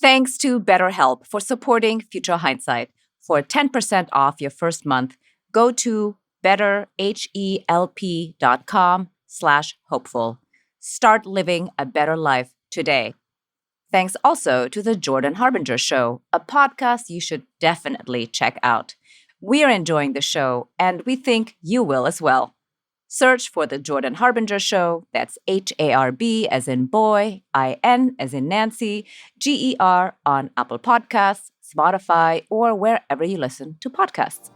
Thanks to BetterHelp for supporting Future Hindsight. For 10% off your first month, go to betterhelp.com/hopeful. Start living a better life today. Thanks also to The Jordan Harbinger Show, a podcast you should definitely check out. We are enjoying the show, and we think you will as well. Search for The Jordan Harbinger Show, that's HARB as in boy, IN as in Nancy, GER on Apple Podcasts, Spotify, or wherever you listen to podcasts.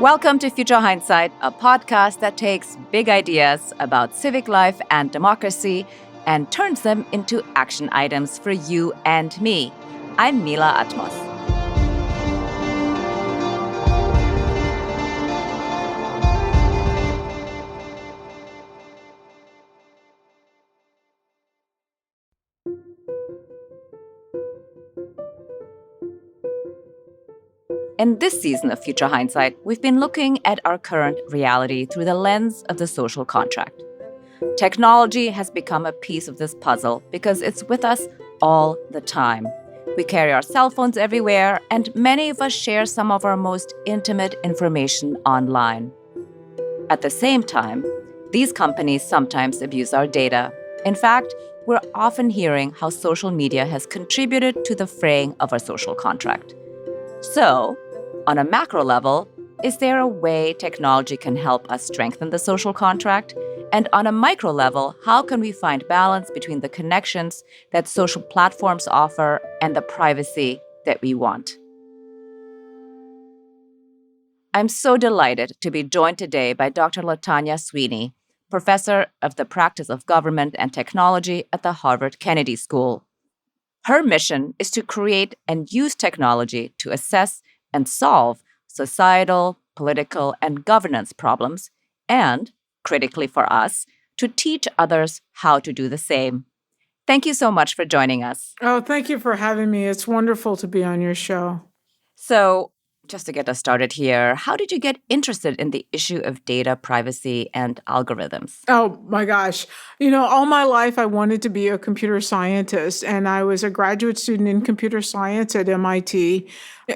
Welcome to Future Hindsight, a podcast that takes big ideas about civic life and democracy and turns them into action items for you and me. I'm Mila Atmos. In this season of Future Hindsight, we've been looking at our current reality through the lens of the social contract. Technology has become a piece of this puzzle because it's with us all the time. We carry our cell phones everywhere, and many of us share some of our most intimate information online. At the same time, these companies sometimes abuse our data. In fact, we're often hearing how social media has contributed to the fraying of our social contract. So, on a macro level, is there a way technology can help us strengthen the social contract? And on a micro level, how can we find balance between the connections that social platforms offer and the privacy that we want? I'm so delighted to be joined today by Dr. Latanya Sweeney, professor of the practice of government and technology at the Harvard Kennedy School. Her mission is to create and use technology to assess and solve societal, political, and governance problems, and, critically for us, to teach others how to do the same. Thank you so much for joining us. Oh, thank you for having me. It's wonderful to be on your show. So, just to get us started here, how did you get interested in the issue of data privacy and algorithms? Oh, my gosh. All my life I wanted to be a computer scientist, and I was a graduate student in computer science at MIT.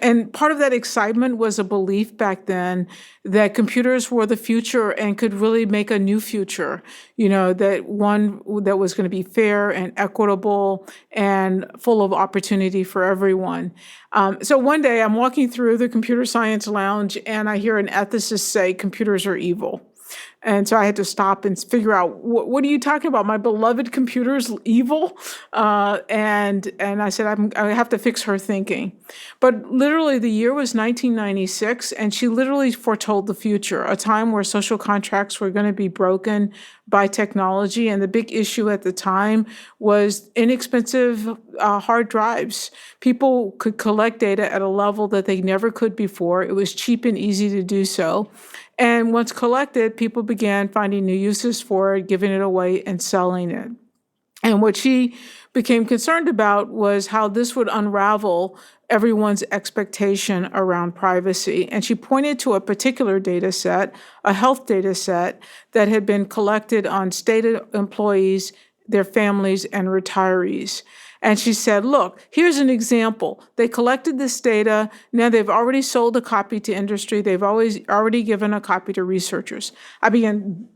And part of that excitement was a belief back then that computers were the future and could really make a new future, that one that was going to be fair and equitable and full of opportunity for everyone. So one day I'm walking through the computer science lounge and I hear an ethicist say computers are evil. And so I had to stop and figure out, what are you talking about? My beloved computer's evil? And I said, I have to fix her thinking. But literally the year was 1996, and she literally foretold the future, a time where social contracts were going to be broken by technology. And the big issue at the time was inexpensive hard drives. People could collect data at a level that they never could before. It was cheap and easy to do so. And once collected, people began finding new uses for it, giving it away and selling it. And what she became concerned about was how this would unravel everyone's expectation around privacy. And she pointed to a particular data set, a health data set, that had been collected on state employees, their families, and retirees. And she said, look, here's an example. They collected this data. Now they've already sold a copy to industry. They've already given a copy to researchers. I began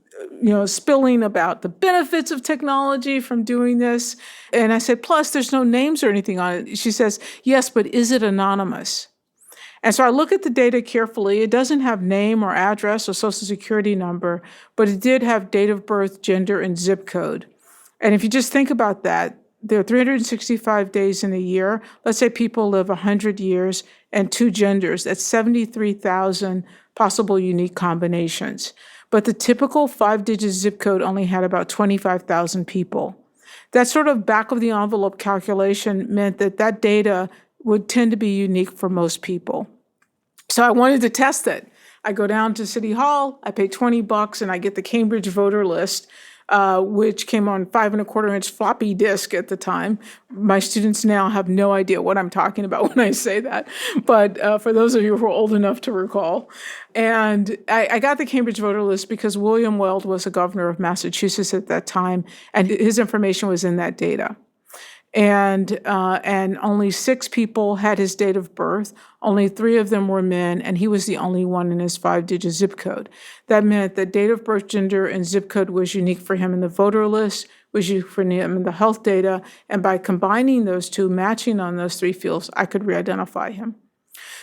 spilling about the benefits of technology from doing this. And I said, plus there's no names or anything on it. She says, yes, but is it anonymous? And so I look at the data carefully. It doesn't have name or address or social security number, but it did have date of birth, gender, and zip code. And if you just think about that, there are 365 days in a year. Let's say people live 100 years and 2 genders. That's 73,000 possible unique combinations. But the typical 5-digit zip code only had about 25,000 people. That sort of back-of-the-envelope calculation meant that data would tend to be unique for most people. So I wanted to test it. I go down to City Hall, I pay $20, and I get the Cambridge voter list which came on 5.25-inch floppy disk at the time. My students now have no idea what I'm talking about when I say that, but for those of you who are old enough to recall. And I got the Cambridge voter list because William Weld was the governor of Massachusetts at that time, and his information was in that data. And only 6 people had his date of birth. Only 3 of them were men, and he was the only one in his 5-digit zip code. That meant that date of birth, gender, and zip code was unique for him in the voter list, was unique for him in the health data, and by combining those two, matching on those 3 fields, I could re-identify him.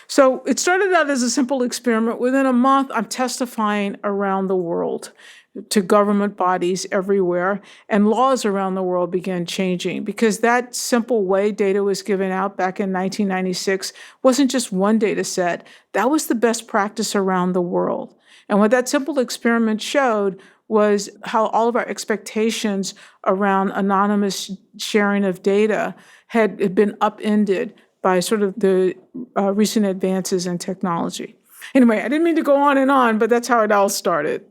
So it started out as a simple experiment. Within a month, I'm testifying around the world to government bodies everywhere, and laws around the world began changing because that simple way data was given out back in 1996 wasn't just one data set. That was the best practice around the world. And what that simple experiment showed was how all of our expectations around anonymous sharing of data had been upended by sort of the recent advances in technology. Anyway, I didn't mean to go on and on, but that's how it all started.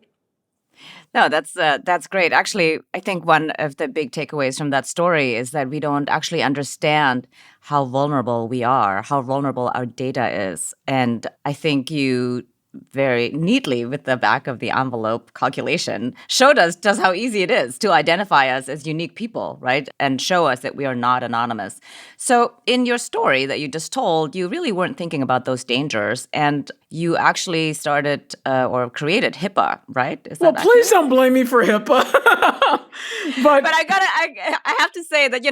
No, that's great. Actually, I think one of the big takeaways from that story is that we don't actually understand how vulnerable we are, how vulnerable our data is. And I think you very neatly, with the back of the envelope calculation, showed us just how easy it is to identify us as unique people, right? And show us that we are not anonymous. So in your story that you just told, you really weren't thinking about those dangers. And you actually started or created Hipaa, right? Is well, that please don't blame me for Hipaa. but I have to say that,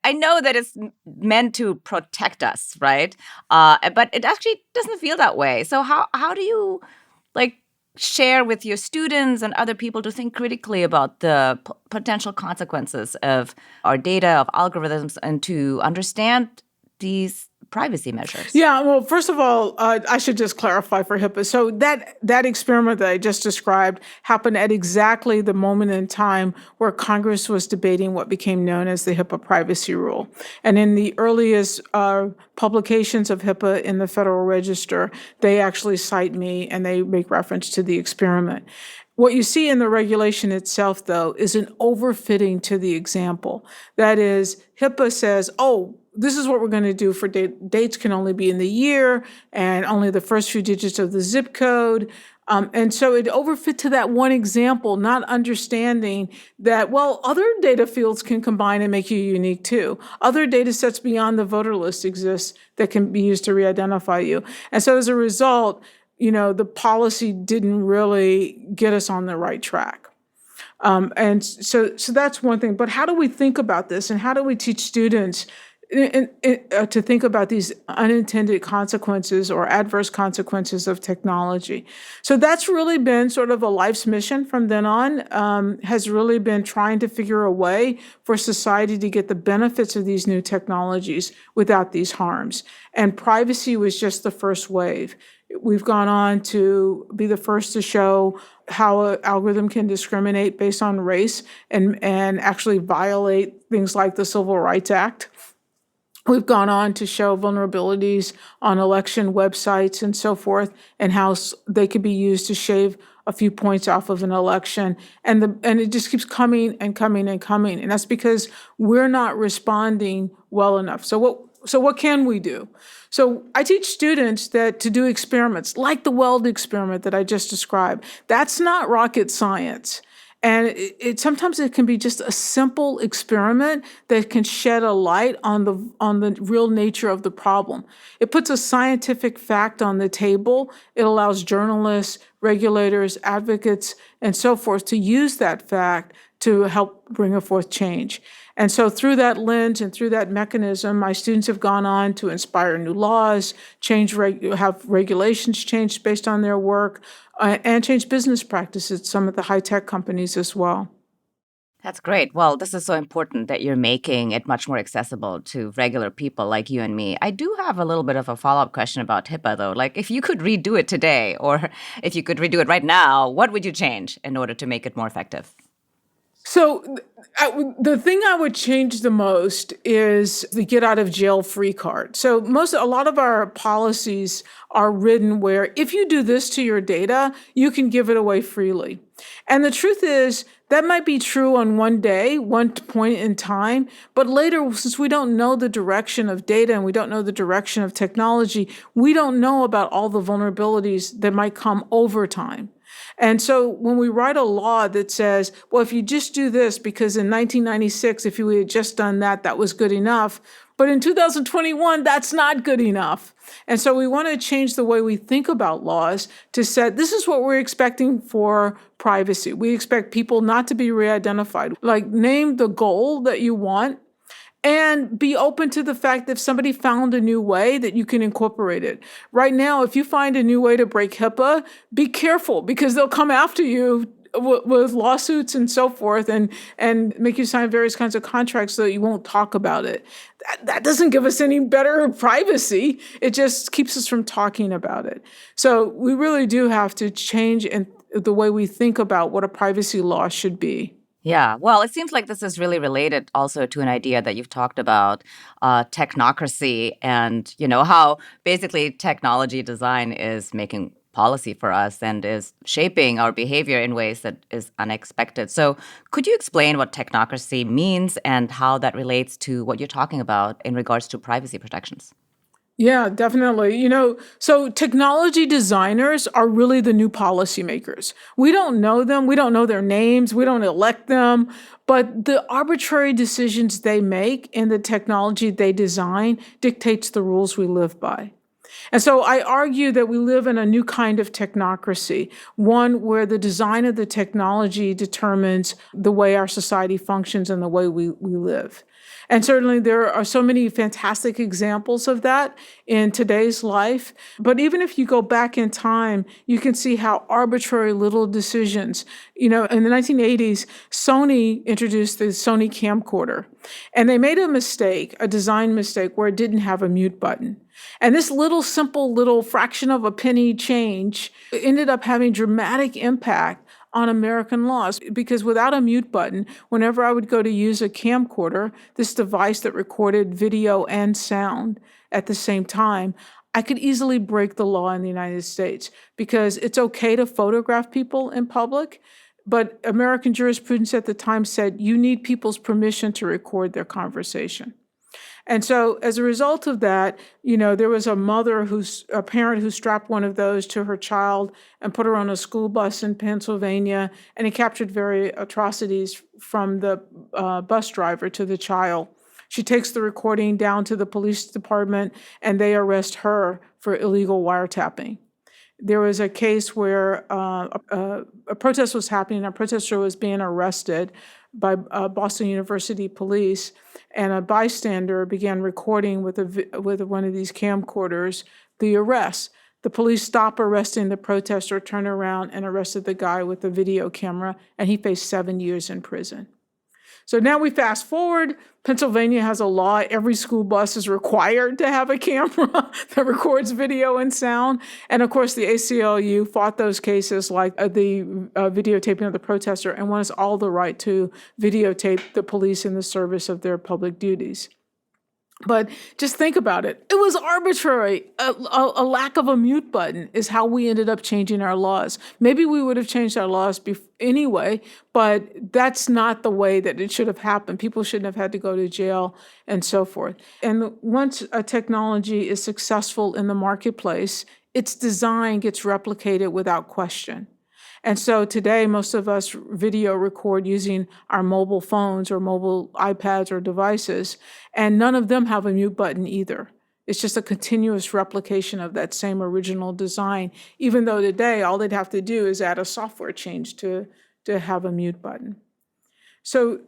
I know that it's meant to protect us, right? But it actually doesn't feel that way. So how do you share with your students and other people to think critically about the potential consequences of our data, of algorithms, and to understand these privacy measures? Yeah, well, first of all, I should just clarify for Hipaa. So that experiment that I just described happened at exactly the moment in time where Congress was debating what became known as the Hipaa privacy rule. And in the earliest publications of Hipaa in the Federal Register, they actually cite me and they make reference to the experiment. What you see in the regulation itself, though, is an overfitting to the example. That is, Hipaa says, this is what we're going to do for dates can only be in the year and only the first few digits of the zip code. And so it overfit to that one example, not understanding that, other data fields can combine and make you unique too. Other data sets beyond the voter list exist that can be used to re-identify you. And so as a result, the policy didn't really get us on the right track. And so that's one thing. But how do we think about this? And how do we teach students to think about these unintended consequences or adverse consequences of technology? So that's really been sort of a life's mission from then on, has really been trying to figure a way for society to get the benefits of these new technologies without these harms. And privacy was just the first wave. We've gone on to be the first to show how an algorithm can discriminate based on race and actually violate things like the Civil Rights Act. We've gone on to show vulnerabilities on election websites and so forth, and how they could be used to shave a few points off of an election. And it just keeps coming and coming and coming. And that's because we're not responding well enough. So what can we do? So I teach students that to do experiments like the Weld experiment that I just described. That's not rocket science. And sometimes it can be just a simple experiment that can shed a light on the real nature of the problem. It puts a scientific fact on the table. It allows journalists, regulators, advocates, and so forth to use that fact to help bring forth change. And so through that lens and through that mechanism, my students have gone on to inspire new laws, have regulations changed based on their work, and change business practices at some of the high-tech companies as well. That's great. Well, this is so important that you're making it much more accessible to regular people like you and me. I do have a little bit of a follow-up question about Hipaa, though. If you could redo it today, or if you could redo it right now, what would you change in order to make it more effective? So the thing I would change the most is the get out of jail free card. So a lot of our policies are written where if you do this to your data, you can give it away freely. And the truth is That might be true on one day, one point in time, but later, since we don't know the direction of data and we don't know the direction of technology, we don't know about all the vulnerabilities that might come over time. And so when we write a law that says, well, if you just do this, because in 1996, if you had just done that, that was good enough. But in 2021, that's not good enough. And so we want to change the way we think about laws to say, this is what we're expecting for privacy. We expect people not to be re-identified. Like, name the goal that you want and be open to the fact that if somebody found a new way, that you can incorporate it. Right now, if you find a new way to break Hipaa, be careful, because they'll come after you with lawsuits and so forth, and make you sign various kinds of contracts so that you won't talk about it. That doesn't give us any better privacy. It just keeps us from talking about it. So we really do have to change the way we think about what a privacy law should be. Yeah, well, it seems like this is really related also to an idea that you've talked about, technocracy, and how basically technology design is making policy for us and is shaping our behavior in ways that is unexpected. So could you explain what technocracy means and how that relates to what you're talking about in regards to privacy protections? Yeah, definitely. So technology designers are really the new policymakers. We don't know them. We don't know their names. We don't elect them. But the arbitrary decisions they make and the technology they design dictates the rules we live by. And so I argue that we live in a new kind of technocracy, one where the design of the technology determines the way our society functions and the way we live. And certainly there are so many fantastic examples of that in today's life. But even if you go back in time, you can see how arbitrary little decisions, in the 1980s, Sony introduced the Sony Camcorder. And they made a mistake, a design mistake, where it didn't have a mute button. And this simple little fraction of a penny change ended up having dramatic impact on American laws, because without a mute button, whenever I would go to use a camcorder, this device that recorded video and sound at the same time, I could easily break the law in the United States, because it's okay to photograph people in public, but American jurisprudence at the time said you need people's permission to record their conversation. And so as a result of that, there was a parent who strapped one of those to her child and put her on a school bus in Pennsylvania, and he captured various atrocities from the bus driver to the child. She takes the recording down to the police department, and they arrest her for illegal wiretapping. There was a case where a protest was happening. A protester was being arrested by Boston University police, and a bystander began recording with one of these camcorders the arrest. The police stopped arresting the protester, turned around, and arrested the guy with the video camera, and he faced 7 years in prison. So now we fast forward. Pennsylvania has a law. Every school bus is required to have a camera that records video and sound. And of course, the ACLU fought those cases, like the videotaping of the protester, and wants all the right to videotape the police in the service of their public duties. But just think about it. It was arbitrary. A lack of a mute button is how we ended up changing our laws. Maybe we would have changed our laws anyway, but that's not the way that it should have happened. People shouldn't have had to go to jail and so forth. And once a technology is successful in the marketplace, its design gets replicated without question. And so today, most of us video record using our mobile phones or mobile iPads or devices, and none of them have a mute button either. It's just a continuous replication of that same original design, even though today all they'd have to do is add a software change to have a mute button. So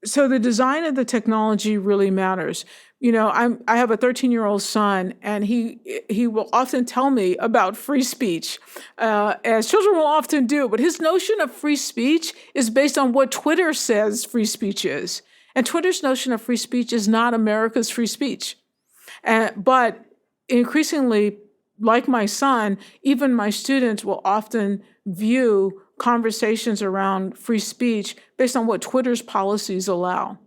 the design of the technology really matters. I have a 13-year-old son, and he will often tell me about free speech, as children will often do. But his notion of free speech is based on what Twitter says free speech is. And Twitter's notion of free speech is not America's free speech. But increasingly, like my son, even my students will often view conversations around free speech based on what Twitter's policies allow.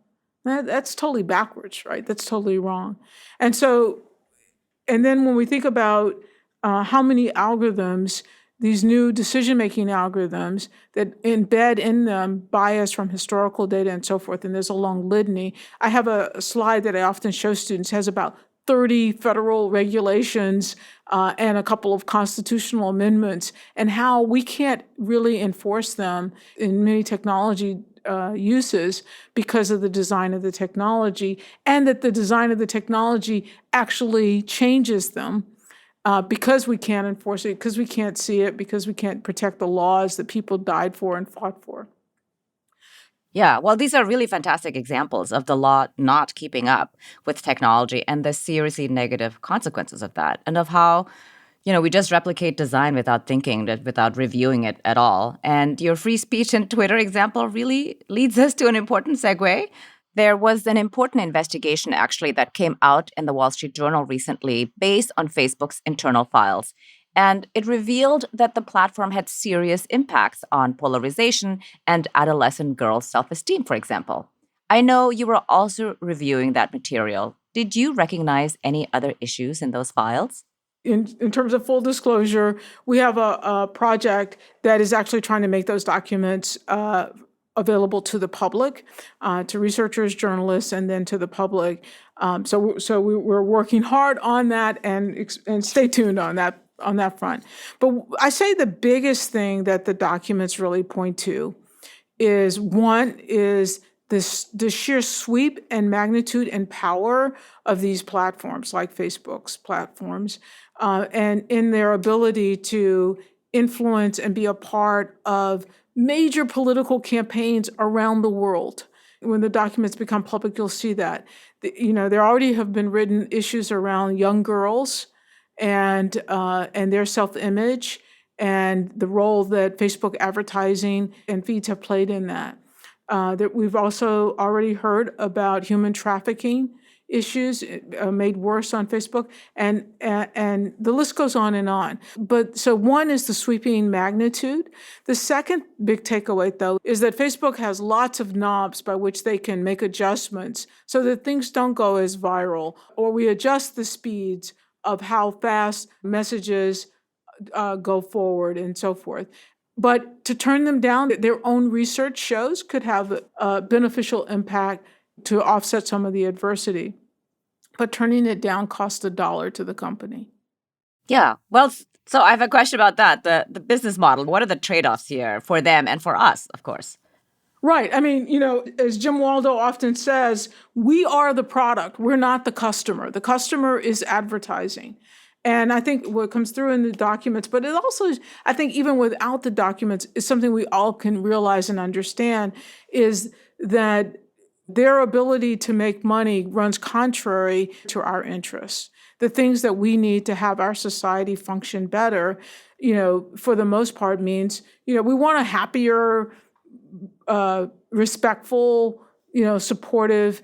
That's totally backwards, right? That's totally wrong. And then when we think about how many algorithms these new decision-making algorithms that embed in them bias from historical data and so forth. And there's a long litany. I have a slide that I often show students, has about 30 federal regulations and a couple of constitutional amendments, and how we can't really enforce them in many technology uses because of the design of the technology, and that the design of the technology actually changes them because we can't enforce it, because we can't see it, because we can't protect the laws that people died for and fought for. Yeah, well, these are really fantastic examples of the law not keeping up with technology and the seriously negative consequences of that, and of how, we just replicate design without thinking, without reviewing it at all. And your free speech and Twitter example really leads us to an important segue. There was an important investigation, actually, that came out in the Wall Street Journal recently based on Facebook's internal files. And it revealed that the platform had serious impacts on polarization and adolescent girls' self-esteem, for example. I know you were also reviewing that material. Did you recognize any other issues in those files? In terms of full disclosure, we have a project that is actually trying to make those documents available to the public, to researchers, journalists, and then to the public. So we're working hard on that, and stay tuned on that front. But I say the biggest thing that the documents really point to is, one, is the sheer sweep and magnitude and power of these platforms, like Facebook's platforms, and in their ability to influence and be a part of major political campaigns around the world. When the documents become public, you'll see that. There already have been written issues around young girls and their self-image and the role that Facebook advertising and feeds have played in that. That we've also already heard about human trafficking issues made worse on Facebook, and the list goes on and on. But so one is the sweeping magnitude. The second big takeaway, though, is that Facebook has lots of knobs by which they can make adjustments so that things don't go as viral, or we adjust the speeds of how fast messages go forward and so forth. But to turn them down, their own research shows could have a beneficial impact to offset some of the adversity. But turning it down costs $1 to the company. Yeah. Well, so I have a question about that, the business model. What are the trade-offs here for them and for us, of course? Right. I mean, as Jim Waldo often says, we are the product. We're not the customer. The customer is advertising. And I think what comes through in the documents, but it also, I think even without the documents, is something we all can realize and understand, is that their ability to make money runs contrary to our interests. The things that we need to have our society function better, for the most part means, we want a happier, respectful, supportive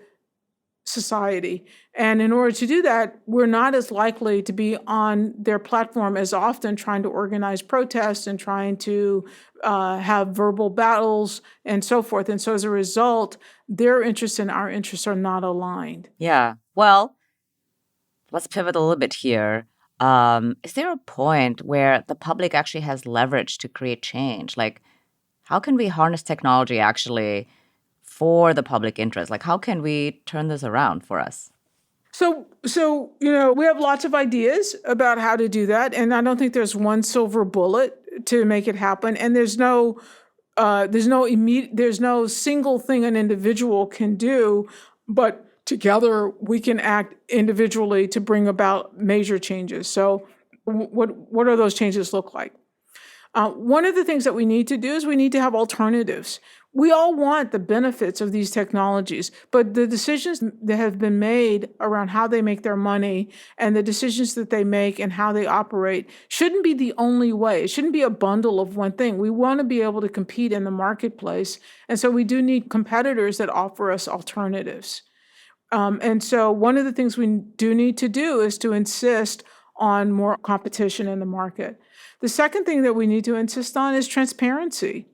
society. And in order to do that, we're not as likely to be on their platform as often trying to organize protests and trying to have verbal battles and so forth. And so as a result, their interests and our interests are not aligned. Yeah. Well, let's pivot a little bit here. Is there a point where the public actually has leverage to create change? Like, how can we harness technology actually for the public interest? Like, how can we turn this around for us? So we have lots of ideas about how to do that, and I don't think there's one silver bullet to make it happen. And there's no single thing an individual can do, but together we can act individually to bring about major changes. So, what are those changes look like? One of the things that we need to do is we need to have alternatives. We all want the benefits of these technologies, but the decisions that have been made around how they make their money and the decisions that they make and how they operate shouldn't be the only way. It shouldn't be a bundle of one thing. We want to be able to compete in the marketplace, and so we do need competitors that offer us alternatives. And so one of the things we do need to do is to insist on more competition in the market. The second thing that we need to insist on is transparency.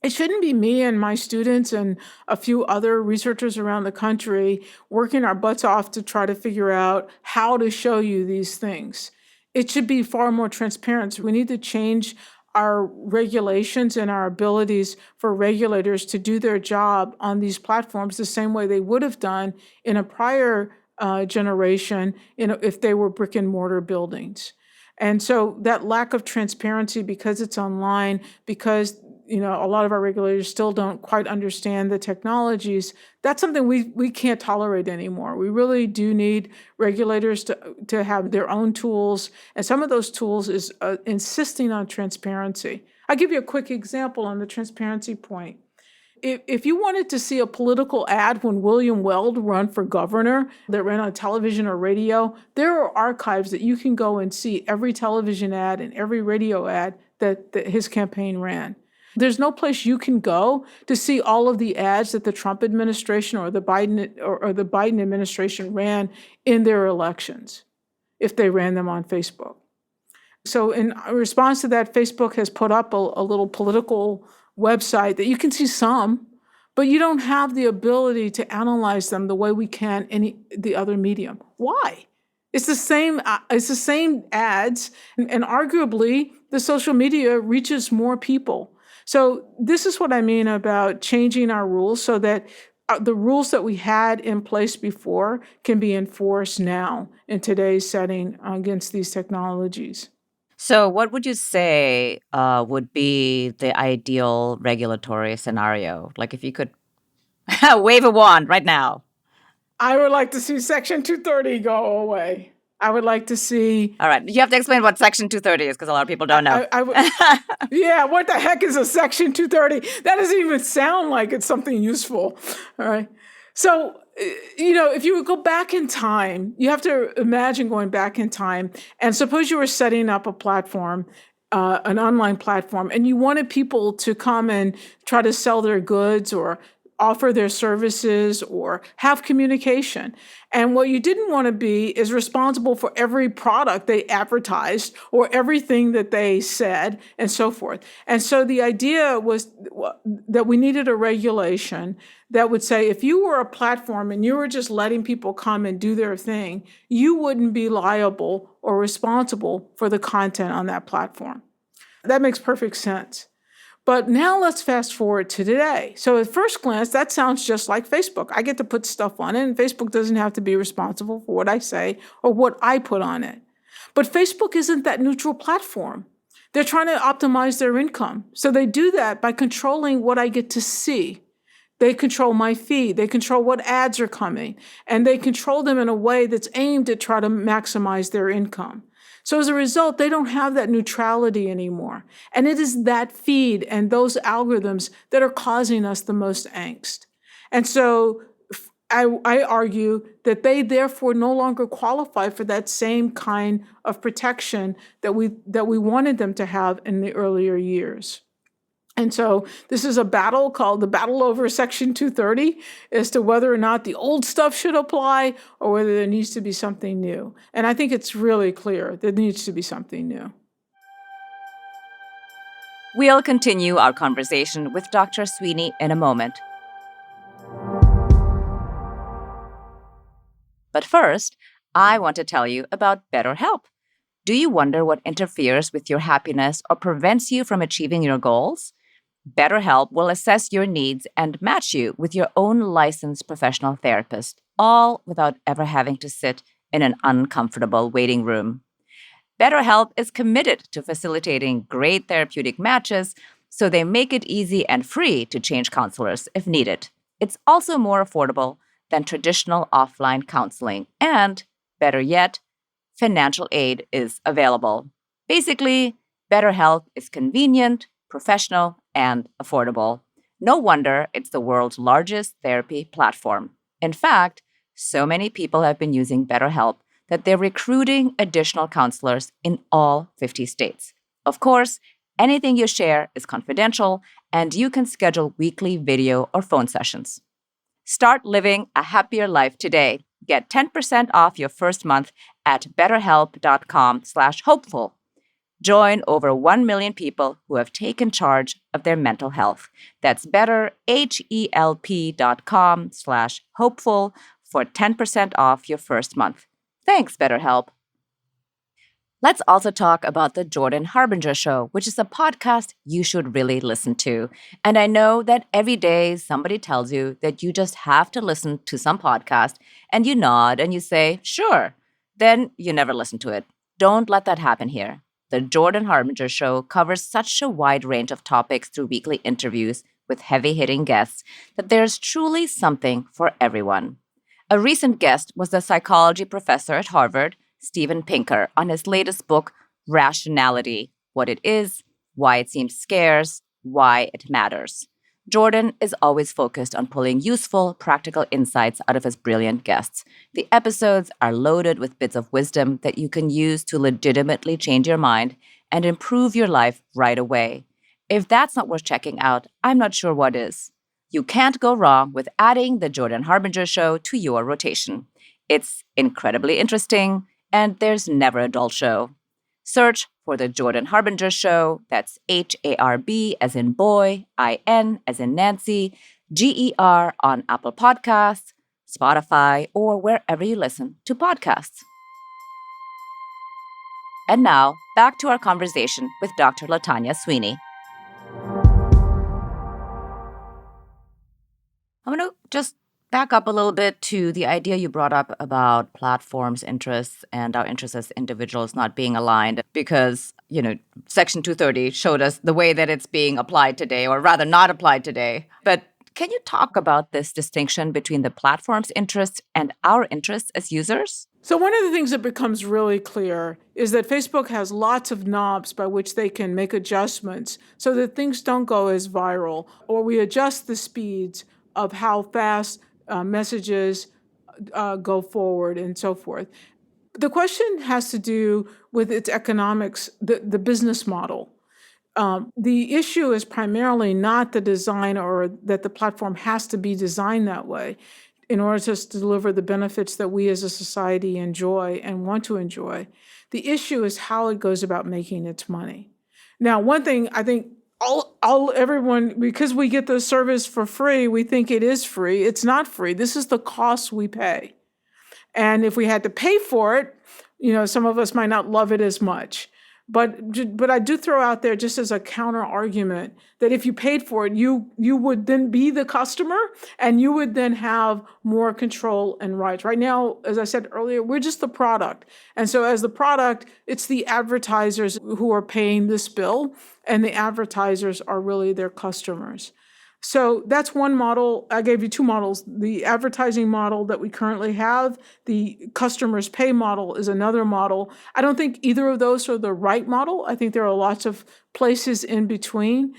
It shouldn't be me and my students and a few other researchers around the country working our butts off to try to figure out how to show you these things. it should be far more transparent. So we need to change our regulations and our abilities for regulators to do their job on these platforms the same way they would have done in a prior generation if they were brick and mortar buildings. And so that lack of transparency, because it's online, because a lot of our regulators still don't quite understand the technologies, that's something we can't tolerate anymore. We really do need regulators to have their own tools, and some of those tools is insisting on transparency. I'll give you a quick example on the transparency point. If you wanted to see a political ad when William Weld ran for governor that ran on television or radio, there are archives that you can go and see every television ad and every radio ad that his campaign ran. There's no place you can go to see all of the ads that the Trump administration or the Biden administration ran in their elections, if they ran them on Facebook. So in response to that, Facebook has put up a little political website that you can see some, but you don't have the ability to analyze them the way we can in the other medium. Why? It's the same ads, and arguably the social media reaches more people. So this is what I mean about changing our rules so that the rules that we had in place before can be enforced now in today's setting against these technologies. So what would you say would be the ideal regulatory scenario? Like if you could wave a wand right now. I would like to see Section 230 go away. I would like to see... All right. You have to explain what Section 230 is because a lot of people don't know. Yeah, what the heck is a Section 230? That doesn't even sound like it's something useful. All right. So, if you would go back in time, you have to imagine going back in time. And suppose you were setting up a platform, an online platform, and you wanted people to come and try to sell their goods or offer their services or have communication. And what you didn't want to be is responsible for every product they advertised or everything that they said and so forth. And so the idea was that we needed a regulation that would say if you were a platform and you were just letting people come and do their thing, you wouldn't be liable or responsible for the content on that platform. That makes perfect sense. But now let's fast forward to today. So at first glance, that sounds just like Facebook. I get to put stuff on it, and Facebook doesn't have to be responsible for what I say or what I put on it. But Facebook isn't that neutral platform. They're trying to optimize their income. So they do that by controlling what I get to see. They control my feed. They control what ads are coming. And they control them in a way that's aimed to try to maximize their income. So as a result, they don't have that neutrality anymore. And it is that feed and those algorithms that are causing us the most angst. And so I argue that they therefore no longer qualify for that same kind of protection that we wanted them to have in the earlier years. And so this is a battle called the battle over Section 230 as to whether or not the old stuff should apply or whether there needs to be something new. And I think it's really clear there needs to be something new. We'll continue our conversation with Dr. Sweeney in a moment. But first, I want to tell you about BetterHelp. Do you wonder what interferes with your happiness or prevents you from achieving your goals? BetterHelp will assess your needs and match you with your own licensed professional therapist, all without ever having to sit in an uncomfortable waiting room. BetterHelp is committed to facilitating great therapeutic matches, so they make it easy and free to change counselors if needed. It's also more affordable than traditional offline counseling, and, better yet, financial aid is available. Basically, BetterHelp is convenient, professional, and affordable. No wonder it's the world's largest therapy platform. In fact, so many people have been using BetterHelp that they're recruiting additional counselors in all 50 states. Of course, anything you share is confidential, and you can schedule weekly video or phone sessions. Start living a happier life today. Get 10% off your first month at betterhelp.com/hopeful. Join over 1 million people who have taken charge of their mental health. That's betterhelp.com/hopeful for 10% off your first month. Thanks, BetterHelp. Let's also talk about the Jordan Harbinger Show, which is a podcast you should really listen to. And I know that every day somebody tells you that you just have to listen to some podcast, and you nod and you say, sure. Then you never listen to it. Don't let that happen here. The Jordan Harbinger Show covers such a wide range of topics through weekly interviews with heavy hitting guests that there's truly something for everyone. A recent guest was the psychology professor at Harvard, Steven Pinker, on his latest book, Rationality: What It Is, Why It Seems Scarce, Why It Matters. Jordan is always focused on pulling useful, practical insights out of his brilliant guests. The episodes are loaded with bits of wisdom that you can use to legitimately change your mind and improve your life right away. If that's not worth checking out, I'm not sure what is. You can't go wrong with adding the Jordan Harbinger Show to your rotation. It's incredibly interesting, and there's never a dull show. Search for the Jordan Harbinger Show. That's HARB as in boy, IN as in Nancy, GER on Apple Podcasts, Spotify, or wherever you listen to podcasts. And now, back to our conversation with Dr. Latanya Sweeney. I'm going to just back up a little bit to the idea you brought up about platforms' interests and our interests as individuals not being aligned because, Section 230 showed us the way that it's being applied today, or rather not applied today. But can you talk about this distinction between the platform's interests and our interests as users? So one of the things that becomes really clear is that Facebook has lots of knobs by which they can make adjustments so that things don't go as viral, or we adjust the speeds of how fast messages go forward and so forth. The question has to do with its economics, the business model. The issue is primarily not the design or that the platform has to be designed that way in order to deliver the benefits that we as a society enjoy and want to enjoy. The issue is how it goes about making its money. Now, one thing I think everyone, because we get the service for free, we think it is free. It's not free. This is the cost we pay. And if we had to pay for it, some of us might not love it as much. But I do throw out there just as a counter argument that if you paid for it, you would then be the customer and you would then have more control and rights. Right now, as I said earlier, we're just the product. And so as the product, it's the advertisers who are paying this bill, and the advertisers are really their customers. So that's one model. I gave you two models. The advertising model that we currently have, the customers pay model is another model. I don't think either of those are the right model. I think there are lots of places in between,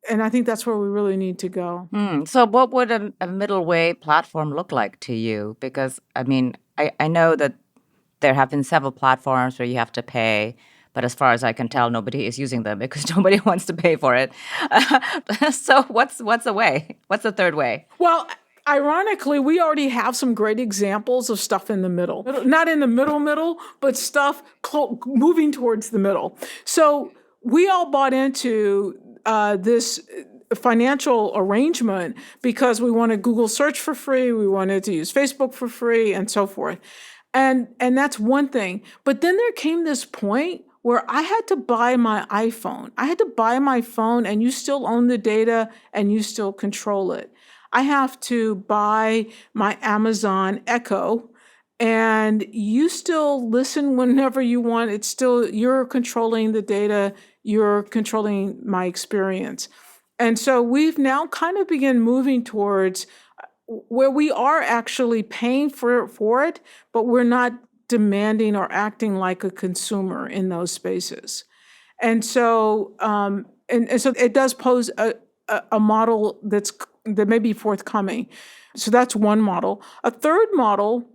and I think that's where we really need to go. So what would a middle way platform look like to you? Because, I know that there have been several platforms where you have to pay, but as far as I can tell, nobody is using them because nobody wants to pay for it. So what's a way? What's the third way? Well, ironically, we already have some great examples of stuff in the middle. Not in the middle, but stuff moving towards the middle. So we all bought into this financial arrangement because we wanted Google search for free, we wanted to use Facebook for free, and so forth. And that's one thing. But then there came this point where I had to buy my iPhone. I had to buy my phone, and you still own the data and you still control it. I have to buy my Amazon Echo, and you still listen whenever you want. It's still, you're controlling the data, you're controlling my experience. And so we've now kind of begun moving towards where we are actually paying for it, but we're not demanding or acting like a consumer in those spaces. And so so it does pose a model that may be forthcoming. So that's one model. A third model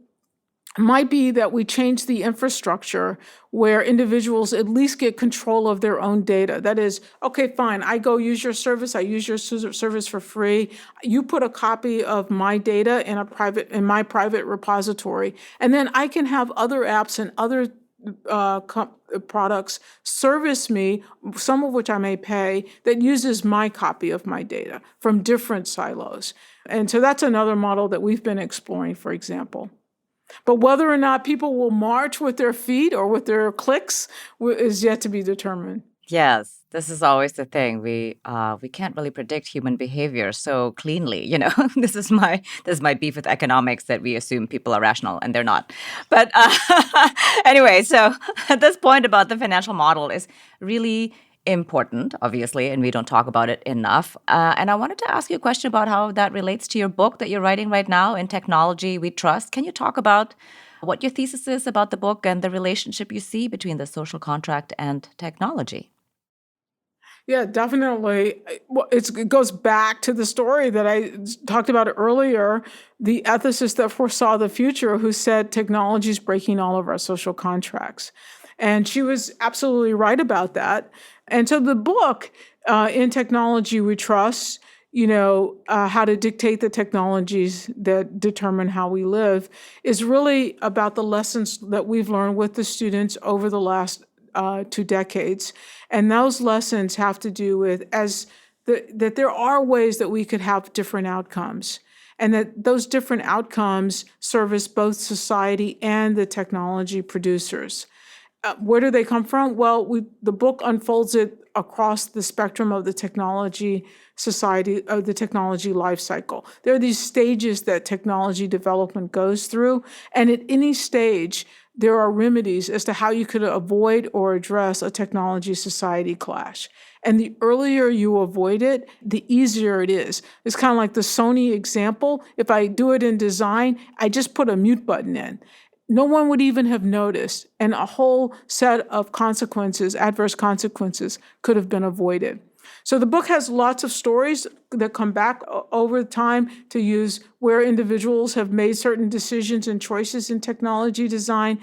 might be that we change the infrastructure where individuals at least get control of their own data. That is, okay, fine, I go use your service, I use your service for free. You put a copy of my data in my private repository, and then I can have other apps and other products service me, some of which I may pay, that uses my copy of my data from different silos. And so that's another model that we've been exploring, for example. But whether or not people will march with their feet or with their clicks is yet to be determined. Yes, this is always the thing. We can't really predict human behavior so cleanly. This is my beef with economics, that we assume people are rational and they're not. But anyway, so this point about the financial model is really important, obviously, and we don't talk about it enough. And I wanted to ask you a question about how that relates to your book that you're writing right now, In Technology We Trust. Can you talk about what your thesis is about the book and the relationship you see between the social contract and technology? Yeah, definitely. It goes back to the story that I talked about earlier, the ethicist that foresaw the future who said technology is breaking all of our social contracts. And she was absolutely right about that. And so the book, In Technology We Trust, how to dictate the technologies that determine how we live, is really about the lessons that we've learned with the students over the last 2 decades. And those lessons have to do with that there are ways that we could have different outcomes, and that those different outcomes service both society and the technology producers. Where do they come from? Well, the book unfolds it across the spectrum of the technology society, of the technology life cycle. There are these stages that technology development goes through, and at any stage, there are remedies as to how you could avoid or address a technology society clash. And the earlier you avoid it, the easier it is. It's kind of like the Sony example. If I do it in design, I just put a mute button in. No one would even have noticed, and a whole set of consequences, adverse consequences, could have been avoided. So the book has lots of stories that come back over time to use where individuals have made certain decisions and choices in technology design,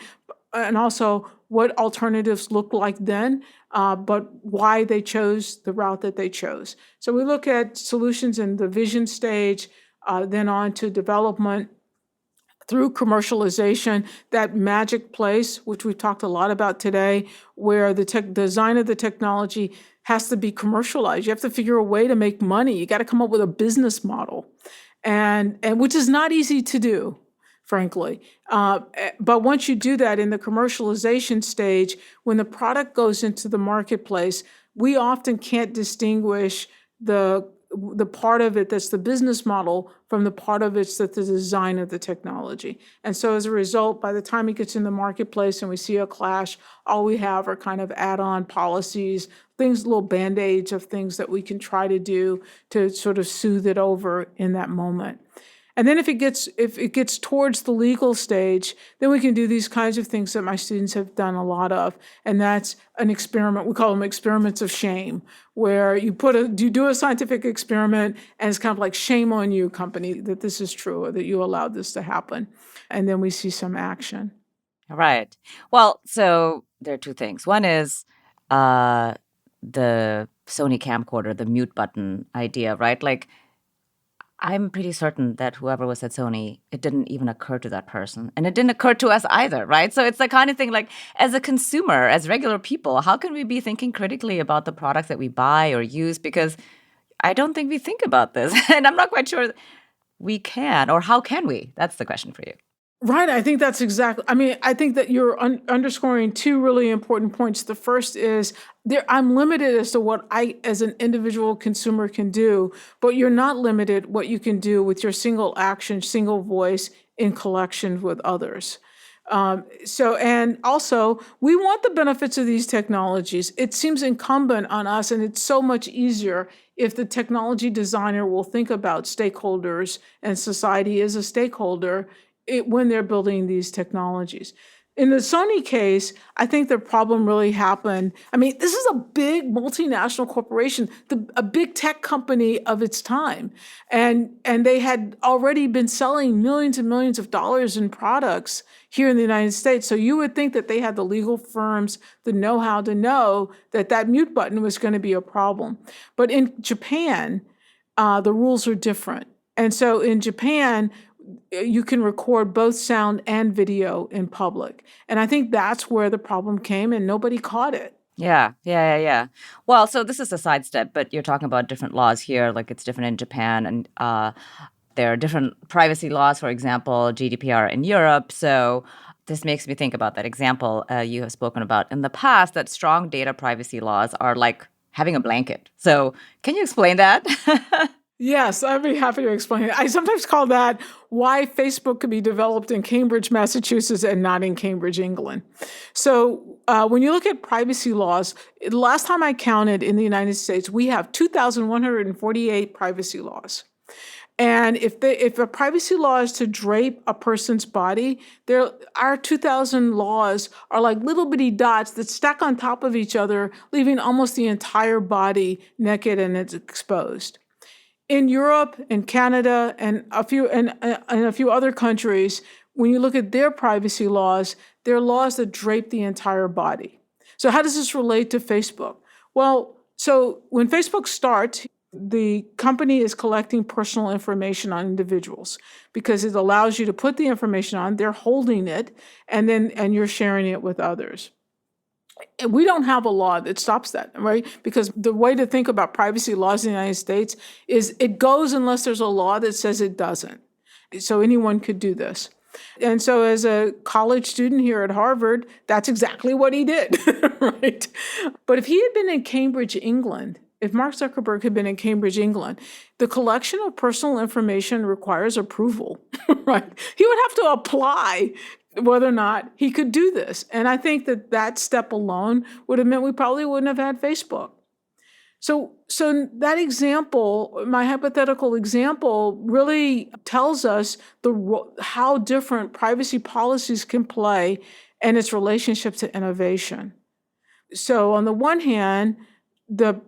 and also what alternatives look like then, but why they chose the route that they chose. So we look at solutions in the vision stage, then on to development, through commercialization, that magic place, which we've talked a lot about today, where the design of the technology has to be commercialized. You have to figure a way to make money. You got to come up with a business model, and which is not easy to do, frankly. But once you do that in the commercialization stage, when the product goes into the marketplace, we often can't distinguish the part of it that's the business model from the part of it's that's the design of the technology. And so as a result, by the time it gets in the marketplace and we see a clash, all we have are kind of add-on policies, things, little band-aids of things that we can try to do to sort of soothe it over in that moment. And then if it gets towards the legal stage, then we can do these kinds of things that my students have done a lot of. And that's an experiment. We call them experiments of shame, where you do a scientific experiment and it's kind of like, shame on you, company, that this is true or that you allowed this to happen. And then we see some action. Right. Well, so there are two things. One is the Sony camcorder, the mute button idea, right? Like, I'm pretty certain that whoever was at Sony, it didn't even occur to that person. And it didn't occur to us either, right? So it's the kind of thing, like, as a consumer, as regular people, how can we be thinking critically about the products that we buy or use? Because I don't think we think about this. And I'm not quite sure we can, or how can we? That's the question for you. Right. I think that's exactly. I think that you're underscoring two really important points. The first is I'm limited as to what I, as an individual consumer, can do, but you're not limited what you can do with your single action, single voice in collection with others. And also, we want the benefits of these technologies. It seems incumbent on us, and it's so much easier if the technology designer will think about stakeholders and society as a stakeholder when they're building these technologies. In the Sony case, I think the problem really happened. This is a big multinational corporation, a big tech company of its time. And they had already been selling millions and millions of dollars in products here in the United States. So you would think that they had the legal firms, the know-how to know that that mute button was going to be a problem. But in Japan, the rules are different. And so in Japan, you can record both sound and video in public. And I think that's where the problem came, and nobody caught it. Yeah. Well, so this is a sidestep, but you're talking about different laws here, like it's different in Japan. And There are different privacy laws, for example, GDPR in Europe. So this makes me think about that example you have spoken about in the past, that strong data privacy laws are like having a blanket. So can you explain that? Yes, I'd be happy to explain it. I sometimes call that why Facebook could be developed in Cambridge, Massachusetts, and not in Cambridge, England. So when you look at privacy laws, last time I counted in the United States, we have 2,148 privacy laws. And if a privacy law is to drape a person's body, our 2,000 laws are like little bitty dots that stack on top of each other, leaving almost the entire body naked and it's exposed. In Europe and Canada and a few other countries, when you look at their privacy laws, they're laws that drape the entire body. So how does this relate to Facebook? Well, so when Facebook starts, the company is collecting personal information on individuals because it allows you to put the information on, they're holding it, and you're sharing it with others. And we don't have a law that stops that, right? Because the way to think about privacy laws in the United States is it goes unless there's a law that says it doesn't. So anyone could do this. And so as a college student here at Harvard, that's exactly what he did, right? But if he had been in Cambridge, England, if Mark Zuckerberg had been in Cambridge, England, the collection of personal information requires approval, right? He would have to apply whether or not he could do this. And I think that step alone would have meant we probably wouldn't have had Facebook. So that example, my hypothetical example, really tells us how different privacy policies can play and its relationship to innovation. So on the one hand, the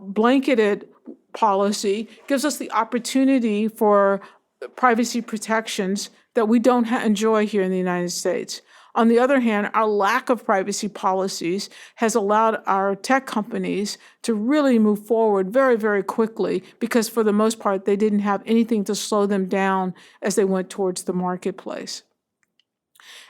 blanketed policy gives us the opportunity for privacy protections that we don't enjoy here in the United States. On the other hand, our lack of privacy policies has allowed our tech companies to really move forward very, very quickly because for the most part, they didn't have anything to slow them down as they went towards the marketplace.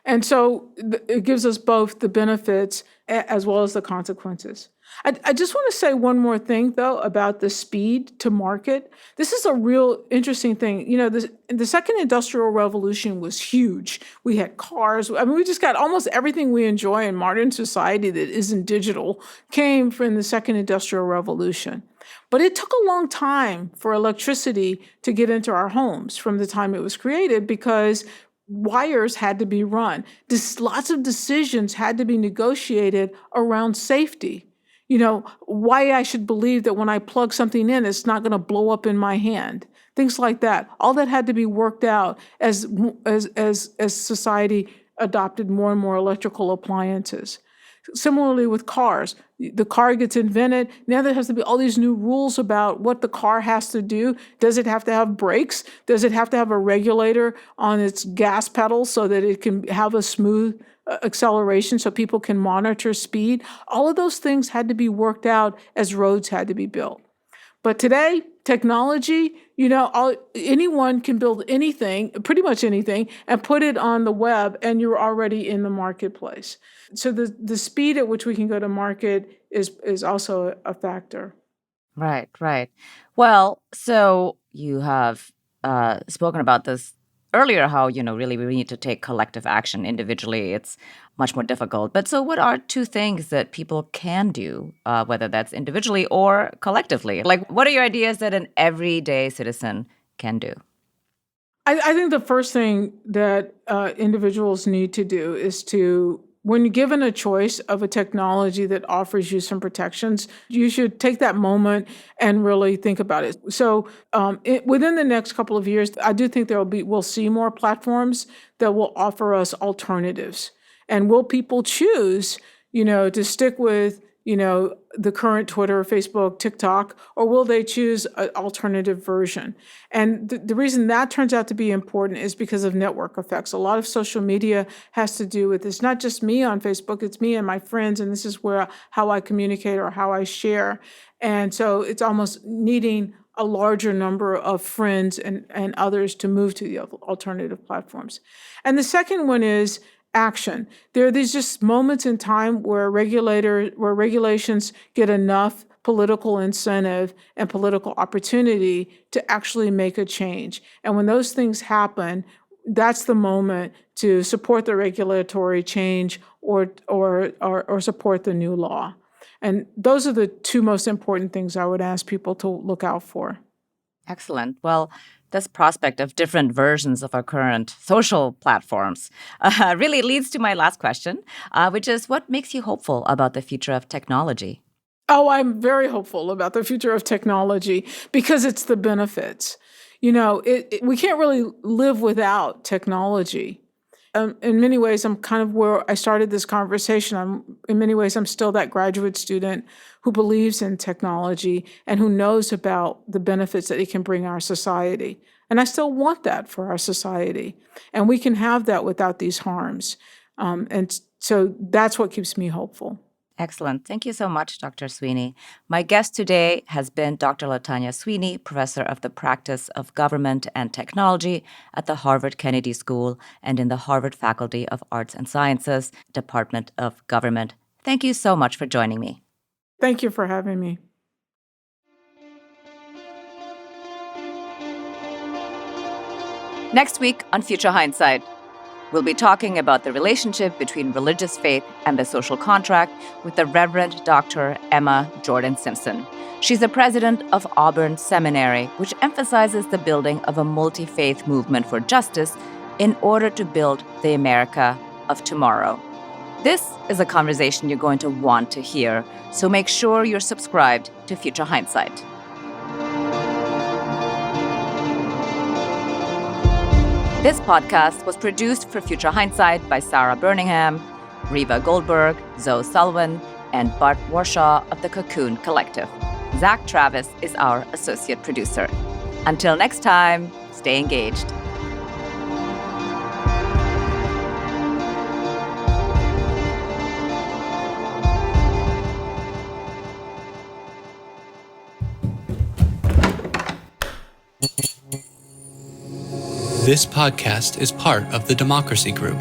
And so it gives us both the benefits as well as the consequences. I just want to say one more thing, though, about the speed to market. This is a real interesting thing. You know, the second industrial revolution was huge. We had cars. I mean, we just got almost everything we enjoy in modern society that isn't digital came from the second industrial revolution. But it took a long time for electricity to get into our homes from the time it was created because wires had to be run. Lots of decisions had to be negotiated around safety. You know, why I should believe that when I plug something in, it's not going to blow up in my hand. Things like that. All that had to be worked out as society adopted more and more electrical appliances. Similarly with cars, the car gets invented. Now there has to be all these new rules about what the car has to do. Does it have to have brakes? Does it have to have a regulator on its gas pedal so that it can have a smooth acceleration so people can monitor speed? All of those things had to be worked out as roads had to be built. But today, technology, anyone can build anything, pretty much anything, and put it on the web, and you're already in the marketplace. So the speed at which we can go to market is also a factor. Right. Well, so you have spoken about this earlier, how, really we need to take collective action individually. It's much more difficult. But so what are two things that people can do, whether that's individually or collectively? Like, what are your ideas that an everyday citizen can do? I think the first thing that individuals need to do is when you're given a choice of a technology that offers you some protections, you should take that moment and really think about it. So within the next couple of years, I do think we'll see more platforms that will offer us alternatives. And will people choose, to stick with, the current Twitter, Facebook, TikTok, or will they choose an alternative version? And the reason that turns out to be important is because of network effects. A lot of social media has to do with it's not just me on Facebook, it's me and my friends, and this is how I communicate or how I share. And so it's almost needing a larger number of friends and others to move to the alternative platforms. And the second one is action. There are these just moments in time where regulations get enough political incentive and political opportunity to actually make a change. And when those things happen, that's the moment to support the regulatory change or support the new law. And those are the two most important things I would ask people to look out for. Excellent. Well, this prospect of different versions of our current social platforms really leads to my last question, which is what makes you hopeful about the future of technology? Oh, I'm very hopeful about the future of technology because it's the benefits. We can't really live without technology. In many ways, I'm kind of where I started this conversation. In many ways, I'm still that graduate student who believes in technology and who knows about the benefits that it can bring our society. And I still want that for our society. And we can have that without these harms. And so that's what keeps me hopeful. Excellent. Thank you so much, Dr. Sweeney. My guest today has been Dr. Latanya Sweeney, professor of the practice of government and technology at the Harvard Kennedy School and in the Harvard Faculty of Arts and Sciences, Department of Government. Thank you so much for joining me. Thank you for having me. Next week on Future Hindsight, we'll be talking about the relationship between religious faith and the social contract with the Reverend Dr. Emma Jordan Simpson. She's the president of Auburn Seminary, which emphasizes the building of a multi-faith movement for justice in order to build the America of tomorrow. This is a conversation you're going to want to hear, so make sure you're subscribed to Future Hindsight. This podcast was produced for Future Hindsight by Sarah Birmingham, Reva Goldberg, Zoe Sullivan, and Bart Warshaw of the Cocoon Collective. Zach Travis is our associate producer. Until next time, stay engaged. This podcast is part of the Democracy Group.